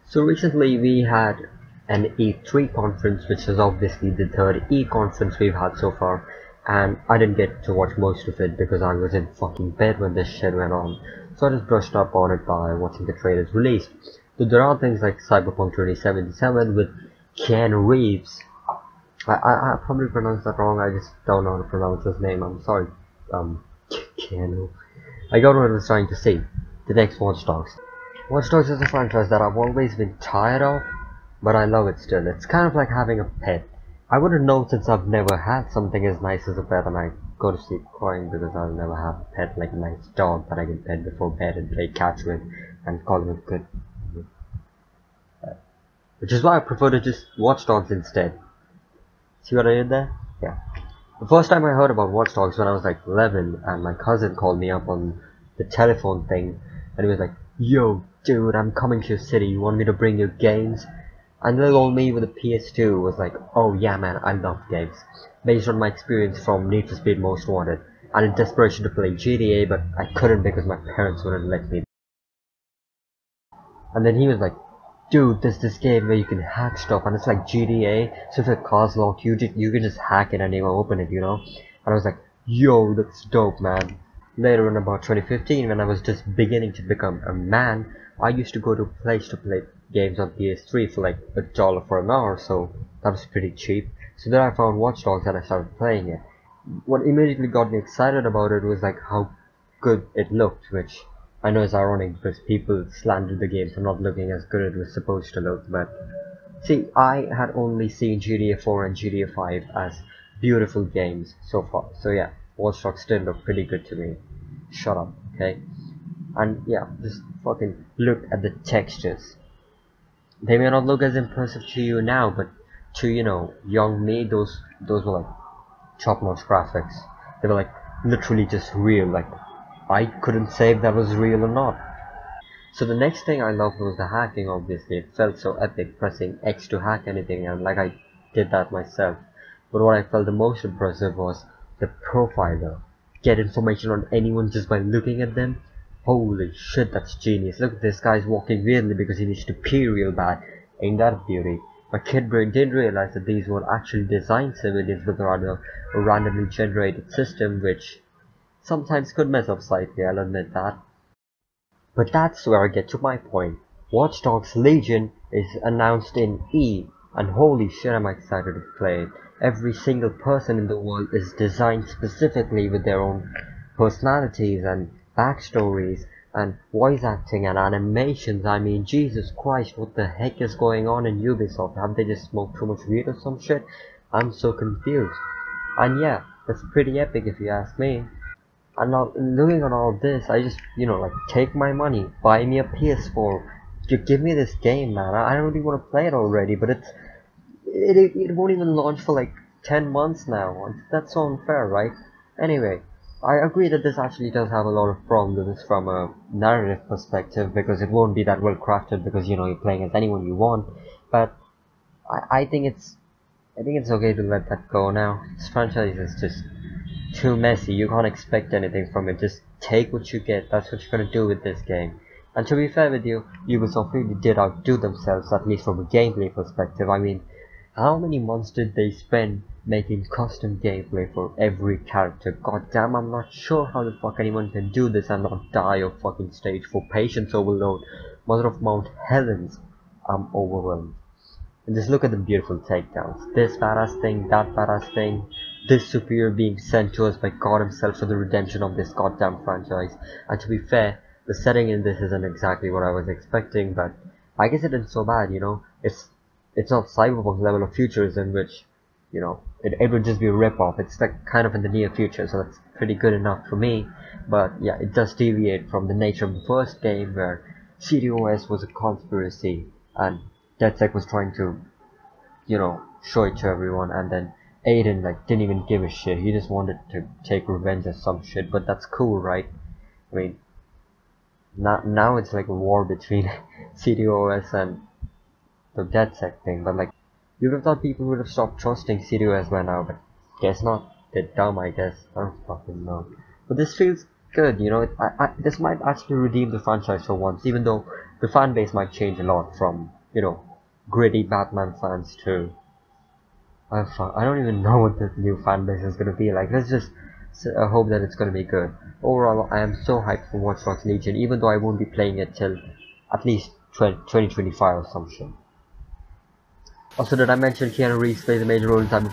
So recently we had an E3 conference, which is obviously the third E conference we've had so far, and I didn't get to watch most of it because I was in fucking bed when this shit went on. So I just brushed up on it by watching the trailers released. So there are things like Cyberpunk 2077 with Keanu Reeves. I probably pronounced that wrong. I just don't know how to pronounce his name. I'm sorry. Keanu. I got what I was trying to say. The next Watch Dogs. Watch Dogs is a franchise that I've always been tired of, but I love it still. It's kind of like having a pet. I wouldn't know since I've never had something as nice as a pet, and I go to sleep crying because I'll never have a pet like a nice dog that I can pet before bed and play catch with and call him good. Which is why I prefer to just watch dogs instead. See what I did there? Yeah. The first time I heard about Watch Dogs when I was like 11, and my cousin called me up on the telephone thing, and he was like, "Yo, dude, I'm coming to your city. You want me to bring you games?" And little old me with a PS2 was like, "Oh yeah, man, I love games." Based on my experience from Need for Speed Most Wanted, and in desperation to play GTA, but I couldn't because my parents wouldn't let me. And then he was like, "Dude, there's this game where you can hack stuff, and it's like GTA, so if a car's locked, you can just hack it and you open it, you know?" And I was like, "Yo, that's dope, man." Later in about 2015, when I was just beginning to become a man, I used to go to a place to play games on PS3 for like $1 for an hour, so that was pretty cheap. So then I found Watch Dogs and I started playing it. What immediately got me excited about it was like how good it looked, which I know is ironic because people slandered the game for not looking as good as it was supposed to look, but see, I had only seen GTA 4 and GTA 5 as beautiful games so far, so yeah, Watch Dogs still look pretty good to me. Shut up, okay? And yeah, just fucking look at the textures. They may not look as impressive to you now, but to, you know, young me, those were like top-notch graphics. They were like literally just real, like I couldn't say if that was real or not. So the next thing I loved was the hacking. Obviously it felt so epic pressing X to hack anything, and like I did that myself. But what I felt the most impressive was the profiler. Get information on anyone just by looking at them. Holy shit, that's genius. Look, this guy's walking weirdly because he needs to pee real bad. Ain't that a beauty? My kid brain didn't realize that these were actually designed civilians but rather a randomly generated system, which sometimes could mess up slightly, I'll admit that. But that's where I get to my point. Watch Dogs Legion is announced in E, and holy shit am I excited to play it. Every single person in the world is designed specifically with their own personalities and backstories and voice acting and animations. I mean, Jesus Christ, what the heck is going on in Ubisoft? Have they just smoked too much weed or some shit? I'm so confused. And yeah, that's pretty epic if you ask me. And now looking at all this, I just, you know, like take my money, buy me a PS4, give me this game, man. I don't really want to play it already, but it won't even launch for like 10 months now. That's so unfair, right? Anyway, I agree that this actually does have a lot of problems from a narrative perspective because it won't be that well crafted because you know you're playing as anyone you want. But I think it's okay to let that go now. This franchise is just too messy. You can't expect anything from it. Just take what you get. That's what you're gonna do with this game. And to be fair with you, Ubisoft really did outdo themselves, at least from a gameplay perspective. I mean, how many months did they spend making custom gameplay for every character? God damn, I'm not sure how the fuck anyone can do this and not die of fucking stage 4 patience overload. Mother of Mount Helens, I'm overwhelmed. And just look at the beautiful takedowns. This badass thing, that badass thing, this superior being sent to us by God himself for the redemption of this goddamn franchise. And to be fair, the setting in this isn't exactly what I was expecting, but I guess it isn't so bad, you know. It's not cyberpunk level of futurism, which, you know, it would just be a rip-off. It's like kind of in the near future, so that's pretty good enough for me. But yeah, it does deviate from the nature of the first game where CDOS was a conspiracy and DedSec was trying to, you know, show it to everyone, and then Aiden like didn't even give a shit. He just wanted to take revenge or some shit, but that's cool, right? I mean, now it's like a war between CDOS and the DedSec thing, but like, you would have thought people would have stopped trusting CDOS by now, but guess not. They're dumb, I guess. I don't fucking know. But this feels good, you know. This might actually redeem the franchise for once, even though the fan base might change a lot from you know, gritty Batman fans too. I don't even know what the new fan base is gonna be like. Let's just hope that it's gonna be good. Overall, I am so hyped for Watch Dogs Legion, even though I won't be playing it till at least 2025 or some shit. Also, did I mention Keanu Reeves plays a major role in time?